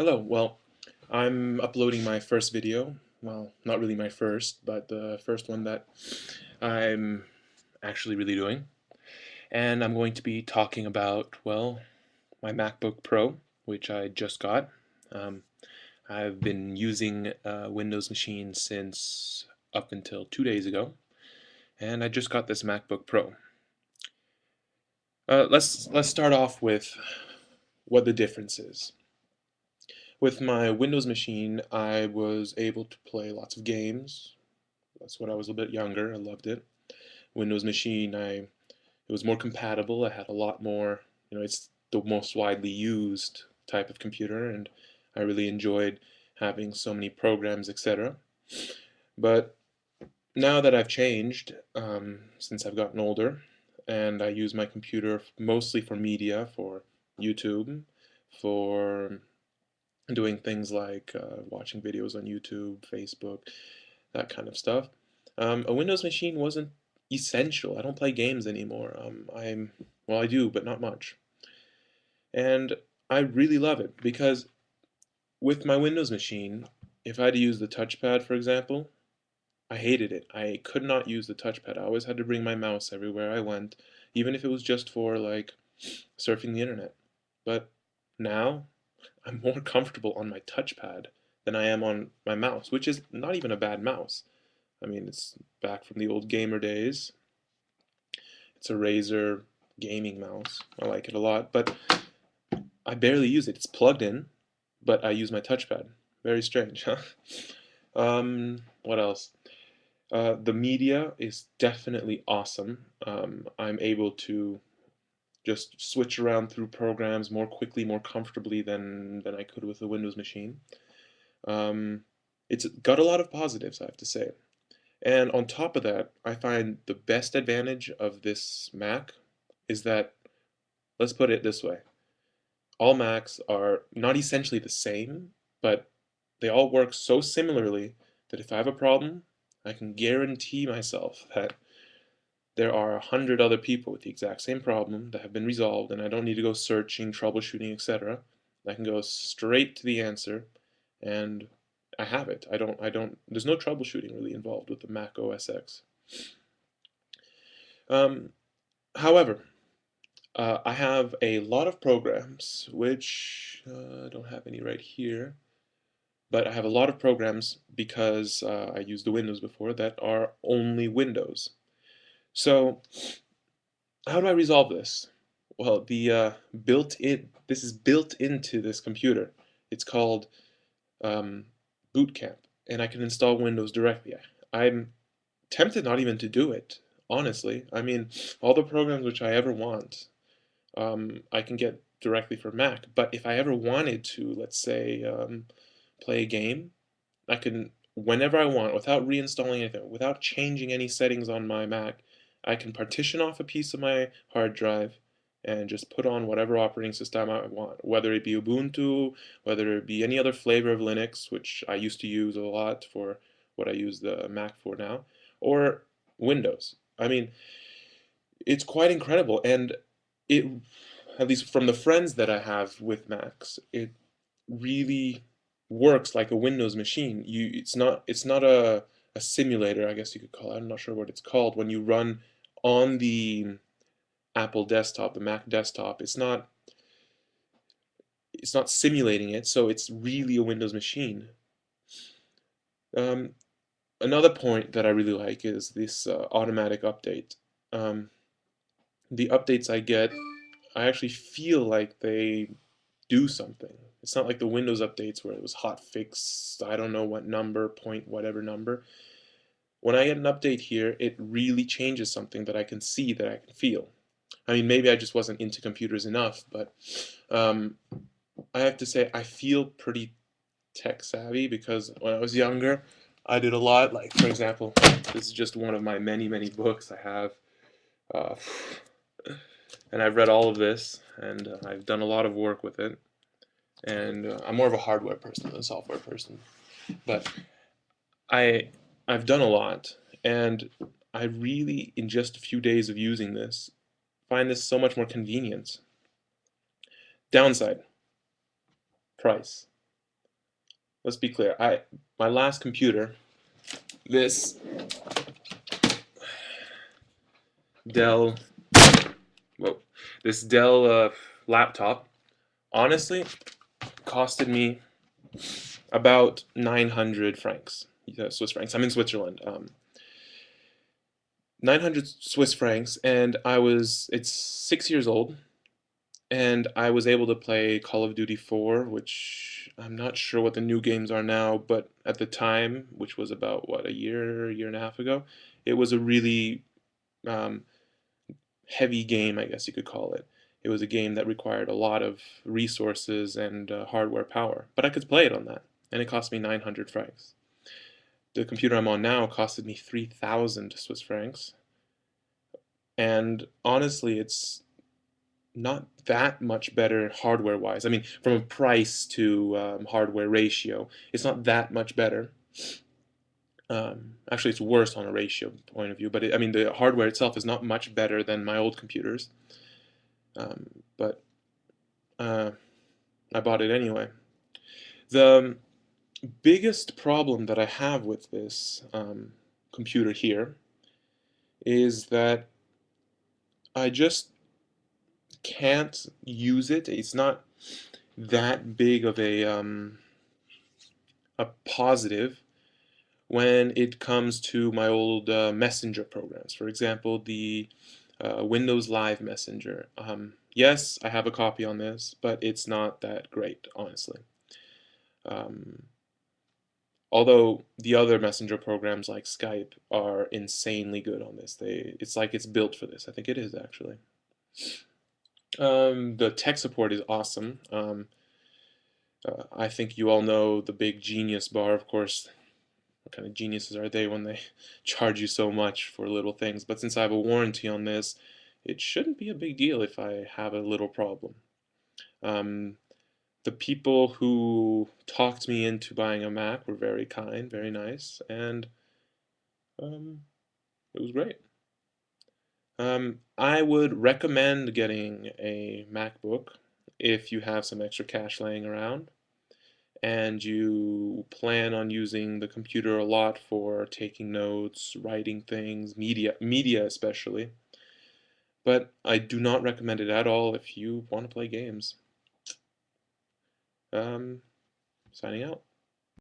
Hello, I'm uploading my first video. Well, not really my first, but the first one that I'm actually really doing. And I'm going to be talking about, my MacBook Pro, which I just got. Um, I've been using a Windows machine since up until 2 days ago, and I just got this MacBook Pro. Let's start off with what the difference is. With my Windows machine, I was able to play lots of games. That's when I was a bit younger. I loved it. Windows machine, it was more compatible. I had a lot more, it's the most widely used type of computer, and I really enjoyed having so many programs, etc. But now that I've changed, since I've gotten older, and I use my computer mostly for media, for YouTube, for doing things like watching videos on YouTube, Facebook, that kind of stuff. A Windows machine wasn't essential. I don't play games anymore. Well, I do, but not much. And I really love it because with my Windows machine, if I had to use the touchpad, for example, I hated it. I could not use the touchpad. I always had to bring my mouse everywhere I went, even if it was just for like surfing the internet. But now I'm more comfortable on my touchpad than I am on my mouse, which is not even a bad mouse. I mean, it's back from the old gamer days. It's a Razer gaming mouse. I like it a lot, but I barely use it. It's plugged in, but I use my touchpad. Very strange, huh? What else? The media is definitely awesome. I'm able to just switch around through programs more quickly, more comfortably than I could with a Windows machine. Um, it's got a lot of positives, I have to say. And on top of that, I find the best advantage of this Mac is that, let's put it this way, all Macs are not essentially the same, but they all work so similarly that if I have a problem, I can guarantee myself that there are 100 other people with the exact same problem that have been resolved, and I don't need to go searching, troubleshooting, etc. I can go straight to the answer, and I have it. There's no troubleshooting really involved with the Mac OS X. Um, However, I have a lot of programs, which I don't have any right here, but I have a lot of programs because I used the Windows before that are only Windows. So how do I resolve this? Well, this is built into this computer. It's called um, Boot Camp, and I can install Windows directly. I'm tempted not even to do it, honestly. I mean, all the programs which I ever want, I can get directly for Mac. But if I ever wanted to, let's say, play a game, I can, whenever I want, without reinstalling anything, without changing any settings on my Mac, I can partition off a piece of my hard drive and just put on whatever operating system I want, whether it be Ubuntu, whether it be any other flavor of Linux, which I used to use a lot for what I use the Mac for now, or Windows. I mean, it's quite incredible, and it, at least from the friends that I have with Macs, it really works like a Windows machine. It's not a simulator, I guess you could call it. I'm not sure what it's called when you run on the Apple desktop, the Mac desktop. It's not simulating it, so it's really a Windows machine. Um, Another point that I really like is this automatic update. Um, the updates I get, I actually feel like they do something. It's not like the Windows updates where it was hot fix, I don't know what number, point whatever number. When I get an update here, it really changes something that I can see, that I can feel. I mean, maybe I just wasn't into computers enough, but um, I have to say I feel pretty tech savvy because when I was younger, I did a lot. Like, for example, this is just one of my many, many books I have. Uh, and I've read all of this, and I've done a lot of work with it. And I'm more of a hardware person than a software person. But I I've done a lot, and I really, in just a few days of using this, find this so much more convenient. Downside, price. let's be clear. My last computer, this Dell, whoa, this Dell laptop, honestly, costed me about 900 francs, Swiss francs. I'm in Switzerland. 900 Swiss francs, and it's 6 years old, and I was able to play Call of Duty 4, which I'm not sure what the new games are now, but at the time, which was about, what, a year and a half ago, it was a really um, heavy game, I guess you could call it. It was a game that required a lot of resources and hardware power, but I could play it on that, and it cost me 900 francs. The computer I'm on now costed me 3,000 Swiss francs, and honestly, it's not that much better hardware wise. I mean, from a price to hardware ratio, it's not that much better. Actually, it's worse on a ratio point of view, but I mean, the hardware itself is not much better than my old computers. But I bought it anyway. The biggest problem that I have with this computer here is that I just can't use it. It's not that big of a positive when it comes to my old Messenger programs. For example, the Windows Live Messenger. Yes, I have a copy on this, but it's not that great, honestly. Um, Although the other messenger programs like Skype are insanely good on this. It's like it's built for this. I think it is actually. The tech support is awesome. I think you all know the big Genius bar, of course. What kind of geniuses are they when they charge you so much for little things? But since I have a warranty on this, it shouldn't be a big deal if I have a little problem. Um, the people who talked me into buying a Mac were very kind, very nice, and um, it was great. I would recommend getting a MacBook if you have some extra cash laying around and you plan on using the computer a lot for taking notes, writing things, media especially. But I do not recommend it at all if you want to play games. Um, Signing out.